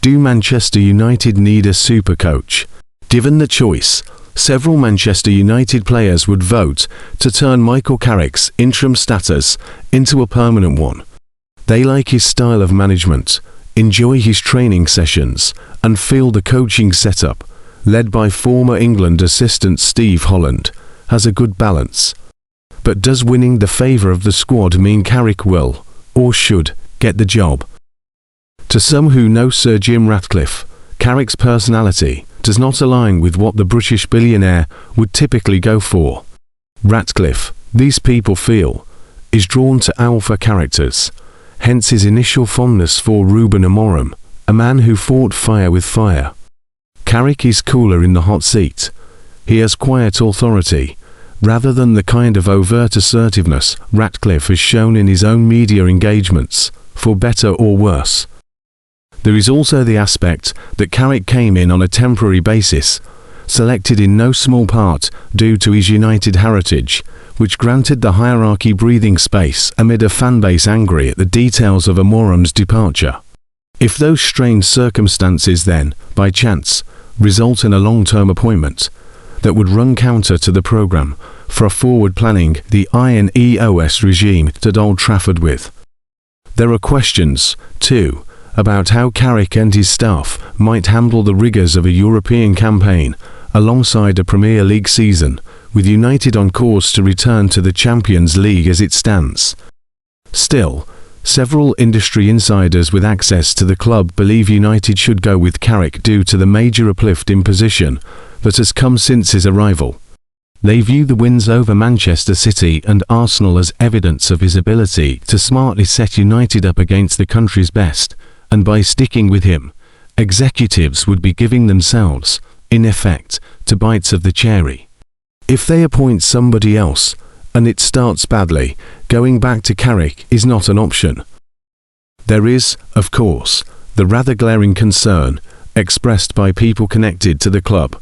Do Manchester United need a super coach? Given the choice, several Manchester United players would vote to turn Michael Carrick's interim status into a permanent one. They like his style of management, enjoy his training sessions, and feel the coaching setup, led by former England assistant Steve Holland, has a good balance. But does winning the favour of the squad mean Carrick will, or should, get the job? To some who know Sir Jim Ratcliffe, Carrick's personality does not align with what the British billionaire would typically go for. Ratcliffe, these people feel, is drawn to alpha characters, hence his initial fondness for Ruben Amorim, a man who fought fire with fire. Carrick is cooler in the hot seat. He has quiet authority, rather than the kind of overt assertiveness Ratcliffe has shown in his own media engagements, for better or worse. There is also the aspect that Carrick came in on a temporary basis, selected in no small part due to his United heritage, which granted the hierarchy breathing space amid a fanbase angry at the details of Amorim's departure. If those strange circumstances then, by chance, result in a long-term appointment that would run counter to the programme for forward-planning the INEOS regime at Old Trafford with. There are questions, too, about how Carrick and his staff might handle the rigours of a European campaign alongside a Premier League season, with United on course to return to the Champions League as it stands. Still, several industry insiders with access to the club believe United should go with Carrick due to the major uplift in position that has come since his arrival. They view the wins over Manchester City and Arsenal as evidence of his ability to smartly set United up against the country's best, and by sticking with him, executives would be giving themselves, in effect, to bites of the cherry. If they appoint somebody else, and it starts badly, going back to Carrick is not an option. There is, of course, the rather glaring concern, expressed by people connected to the club,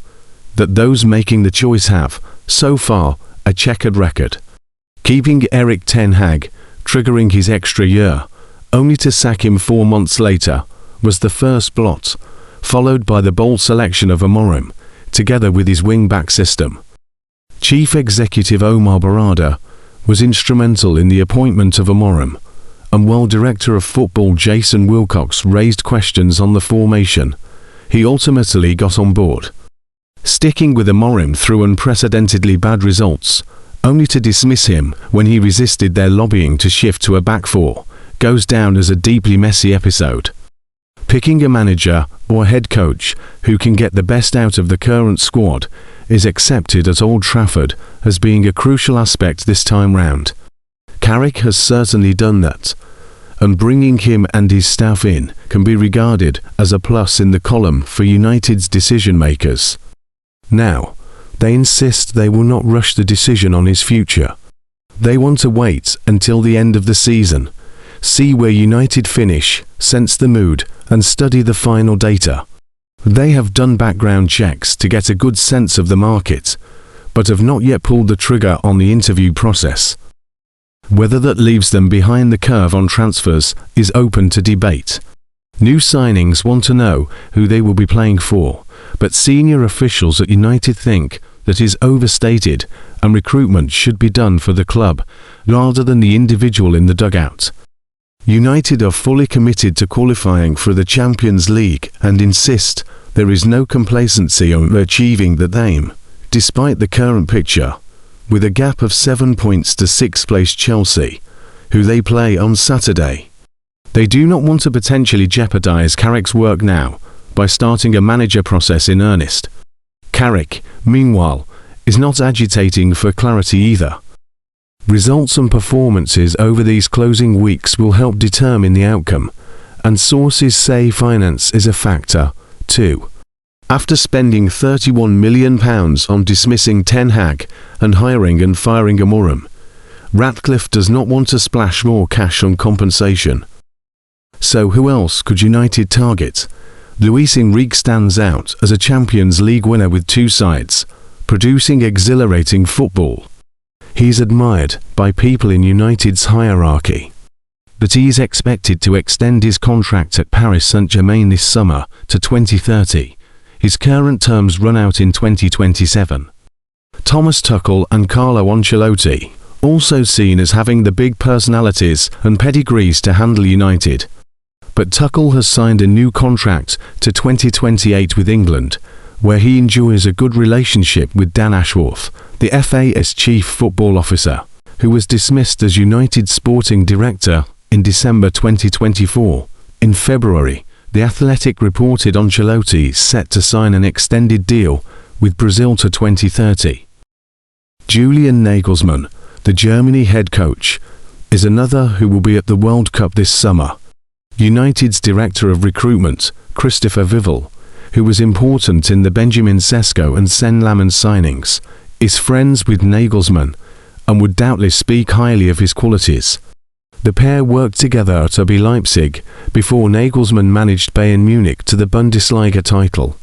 that those making the choice have, so far, a checkered record. Keeping Erik ten Hag, triggering his extra year, only to sack him 4 months later, was the first blot, followed by the bold selection of Amorim, together with his wing-back system. Chief Executive Omar Barada was instrumental in the appointment of Amorim, and while Director of Football Jason Wilcox raised questions on the formation, he ultimately got on board. Sticking with Amorim through unprecedentedly bad results, only to dismiss him when he resisted their lobbying to shift to a back four, goes down as a deeply messy episode. Picking a manager or head coach who can get the best out of the current squad is accepted at Old Trafford as being a crucial aspect this time round. Carrick has certainly done that, and bringing him and his staff in can be regarded as a plus in the column for United's decision-makers. Now, they insist they will not rush the decision on his future. They want to wait until the end of the season, see where United finish, sense the mood, and study the final data. They have done background checks to get a good sense of the market, but have not yet pulled the trigger on the interview process. Whether that leaves them behind the curve on transfers is open to debate. New signings want to know who they will be playing for, but senior officials at United think that is overstated and recruitment should be done for the club rather than the individual in the dugout. United are fully committed to qualifying for the Champions League and insist there is no complacency on achieving that aim, despite the current picture, with a gap of 7 points to sixth-place Chelsea, who they play on Saturday. They do not want to potentially jeopardise Carrick's work now by starting a manager process in earnest. Carrick, meanwhile, is not agitating for clarity either. Results and performances over these closing weeks will help determine the outcome, and sources say finance is a factor, too. After spending £31 million on dismissing Ten Hag and hiring and firing Amorim, Ratcliffe does not want to splash more cash on compensation. So who else could United target? Luis Enrique stands out as a Champions League winner with 2 sides, producing exhilarating football. He's admired by people in United's hierarchy. but he is expected to extend his contract at Paris Saint-Germain this summer to 2030. His current terms run out in 2027. Thomas Tuchel and Carlo Ancelotti, also seen as having the big personalities and pedigrees to handle United. But Tuchel has signed a new contract to 2028 with England, where he enjoys a good relationship with Dan Ashworth, the FA's chief football officer, who was dismissed as United's sporting director in December 2024. In February, The Athletic reported Ancelotti is set to sign an extended deal with Brazil to 2030. Julian Nagelsmann, the Germany head coach, is another who will be at the World Cup this summer. United's director of recruitment, Christopher Vival, who was important in the Benjamin Sesko and Sen Lammens signings, is friends with Nagelsmann and would doubtless speak highly of his qualities. The pair worked together at RB Leipzig before Nagelsmann managed Bayern Munich to the Bundesliga title.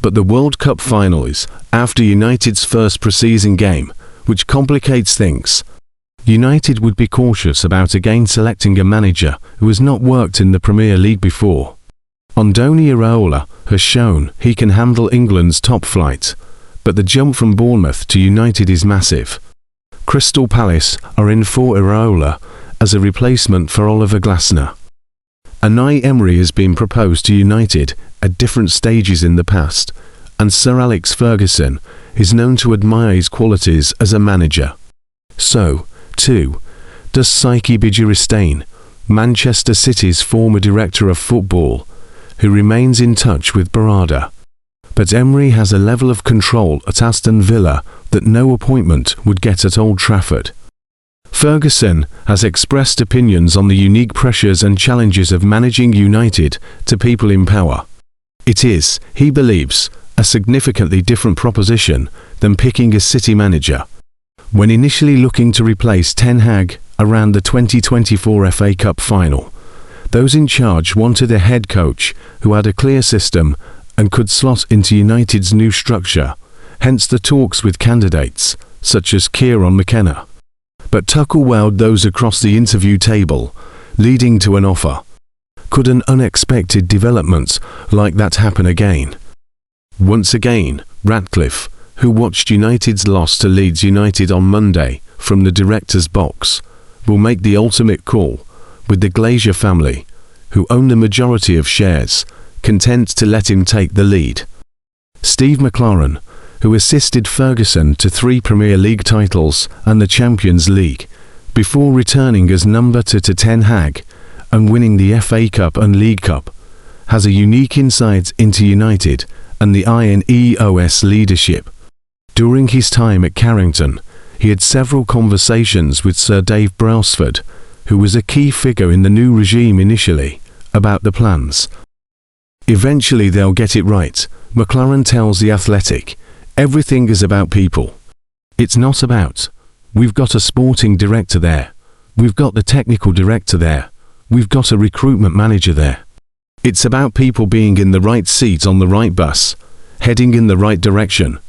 But the World Cup final is after United's first pre-season game, which complicates things. United would be cautious about again selecting a manager who has not worked in the Premier League before. Andoni Iraola has shown he can handle England's top flight, but the jump from Bournemouth to United is massive. Crystal Palace are in for Iraola as a replacement for Oliver Glasner. Unai Emery has been proposed to United at different stages in the past, and Sir Alex Ferguson is known to admire his qualities as a manager. So, too, does Saiki Bijiristane, Manchester City's former director of football, who remains in touch with Barada. But Emery has a level of control at Aston Villa that no appointment would get at Old Trafford. Ferguson has expressed opinions on the unique pressures and challenges of managing United to people in power. It is, he believes, a significantly different proposition than picking a City manager. When initially looking to replace Ten Hag around the 2024 FA Cup final, those in charge wanted a head coach who had a clear system and could slot into United's new structure, hence the talks with candidates such as Kieran McKenna. But Tuchel wowed those across the interview table, leading to an offer. Could an unexpected development like that happen again? Once again, Ratcliffe, who watched United's loss to Leeds United on Monday from the director's box, will make the ultimate call, with the Glazer family, who own the majority of shares, content to let him take the lead. Steve McLaren, who assisted Ferguson to 3 Premier League titles and the Champions League, before returning as number 2 to Ten Hag and winning the FA Cup and League Cup, has a unique insight into United and the INEOS leadership. During his time at Carrington, he had several conversations with Sir Dave Brailsford, who was a key figure in the new regime initially, about the plans. Eventually they'll get it right, McLaren tells The Athletic. Everything is about people. It's not about, we've got a sporting director there, we've got the technical director there, we've got a recruitment manager there. It's about people being in the right seat on the right bus, heading in the right direction,